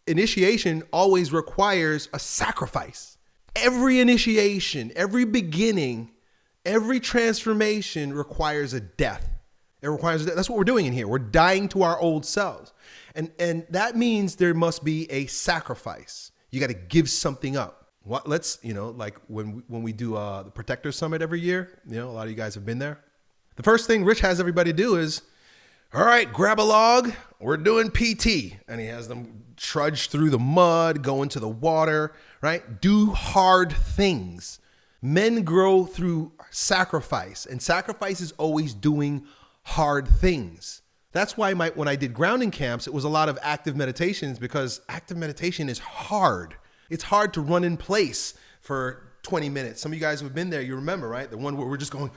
initiation always requires a sacrifice. Every initiation, every beginning, every transformation requires a death. It requires a death. That's what we're doing in here. We're dying to our old selves. And that means there must be a sacrifice. You got to give something up. Let's, like when we do the Protector Summit every year, a lot of you guys have been there. The first thing Rich has everybody do is, all right, grab a log. We're doing PT. And he has them trudge through the mud, go into the water, right? Do hard things. Men grow through sacrifice, and sacrifice is always doing hard things. That's why when I did grounding camps, it was a lot of active meditations, because active meditation is hard. It's hard to run in place for 20 minutes. Some of you guys who have been there, you remember, right? The one where we're just going,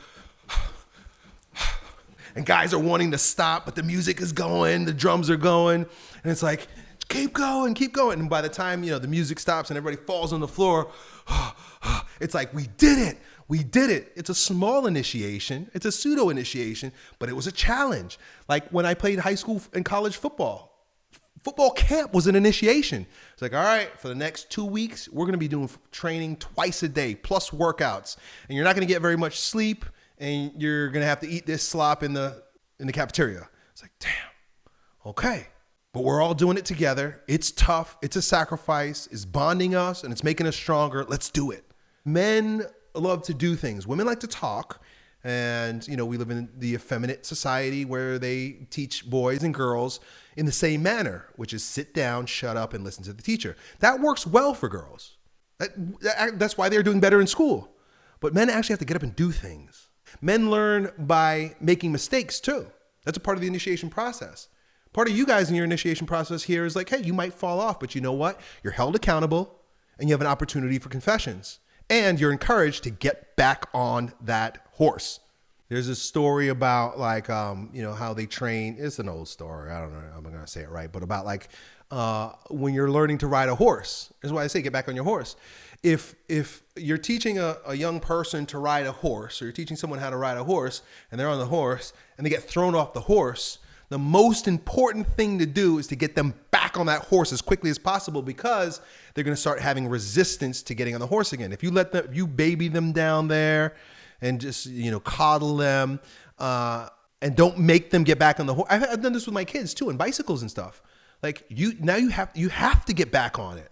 and guys are wanting to stop, but the music is going, the drums are going, and it's like, keep going, keep going. And by the time, the music stops and everybody falls on the floor, it's like, we did it. We did it. It's a small initiation. It's a pseudo initiation, but it was a challenge. Like when I played high school and college football camp was an initiation. It's like, all right, for the next 2 weeks, we're going to be doing training twice a day, plus workouts. And you're not going to get very much sleep, and you're going to have to eat this slop in the cafeteria. It's like, damn, okay. But we're all doing it together. It's tough. It's a sacrifice. It's bonding us, and it's making us stronger. Let's do it. Men love to do things. Women like to talk. And, we live in the effeminate society where they teach boys and girls in the same manner, which is sit down, shut up, and listen to the teacher. That works well for girls. That's why they're doing better in school. But men actually have to get up and do things. Men learn by making mistakes too. That's a part of the initiation process. Part of you guys in your initiation process here is like, hey, you might fall off, but you know what? You're held accountable, and you have an opportunity for confessions. And you're encouraged to get back on that horse. There's a story about how they train. It's an old story. I don't know. I'm not going to say it right. But about when you're learning to ride a horse. That's why I say get back on your horse. If you're teaching a young person to ride a horse, or you're teaching someone how to ride a horse, and they're on the horse and they get thrown off the horse, the most important thing to do is to get them back on that horse as quickly as possible, because they're going to start having resistance to getting on the horse again. If you baby them down there and just, coddle them and don't make them get back on the horse. I've done this with my kids too, and bicycles and stuff. Like you have to get back on it.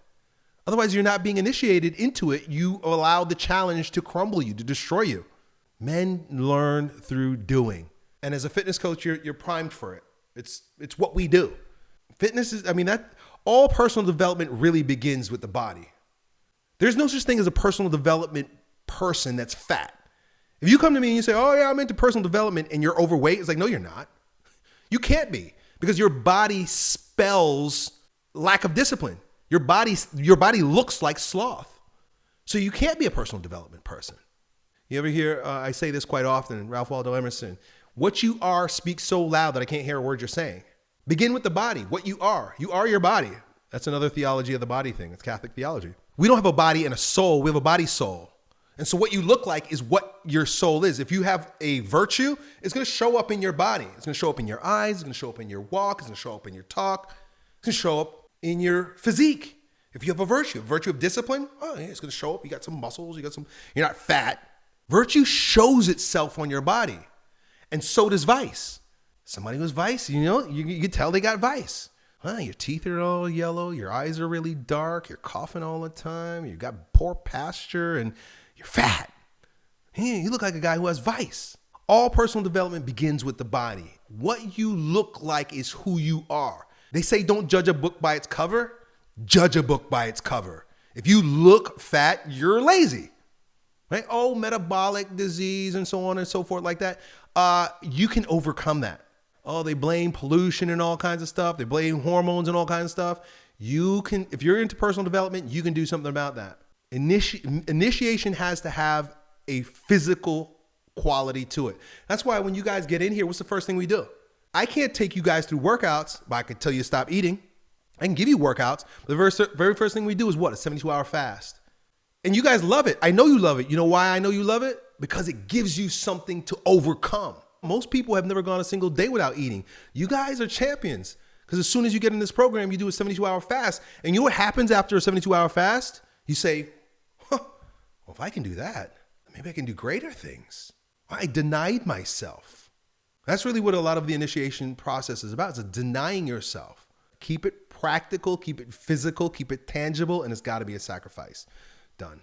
Otherwise, you're not being initiated into it. You allow the challenge to crumble you, to destroy you. Men learn through doing. And as a fitness coach, you're primed for it. It's what we do. Fitness is, all personal development really begins with the body. There's no such thing as a personal development person that's fat. If you come to me and you say, oh yeah, I'm into personal development, and you're overweight, it's like, no, you're not. You can't be, because your body spells lack of discipline. Your body looks like sloth. So you can't be a personal development person. You ever hear, I say this quite often, Ralph Waldo Emerson, what you are speaks so loud that I can't hear a word you're saying. Begin with the body, what you are. You are your body. That's another theology of the body thing. It's Catholic theology. We don't have a body and a soul. We have a body soul. And so what you look like is what your soul is. If you have a virtue, it's going to show up in your body. It's going to show up in your eyes. It's going to show up in your walk. It's going to show up in your talk. It's going to show up in your physique. If you have a virtue of discipline, it's going to show up. You got some muscles. You're not fat. Virtue shows itself on your body. And so does vice. Somebody who's vice, you can tell they got vice. Your teeth are all yellow. Your eyes are really dark. You're coughing all the time. You got poor posture, and you're fat. You look like a guy who has vice. All personal development begins with the body. What you look like is who you are. They say don't judge a book by its cover. Judge a book by its cover. If you look fat, you're lazy. Right? Oh, metabolic disease and so on and so forth like that. You can overcome that. Oh, they blame pollution and all kinds of stuff. They blame hormones and all kinds of stuff. You can, if you're into personal development, you can do something about that. Initiation has to have a physical quality to it. That's why when you guys get in here, what's the first thing we do? I can't take you guys through workouts, but I can tell you to stop eating. I can give you workouts. But the very first thing we do is what? A 72-hour fast. And you guys love it. I know you love it. You know why I know you love it? Because it gives you something to overcome. Most people have never gone a single day without eating. You guys are champions Because as soon as you get in this program, you do a 72-hour fast. And you know what happens after a 72-hour fast? You say, well, if I can do that, maybe I can do greater things. I denied myself. That's really what a lot of the initiation process is about. It's denying yourself. Keep it practical, keep it physical, keep it tangible, and it's got to be a sacrifice. Done.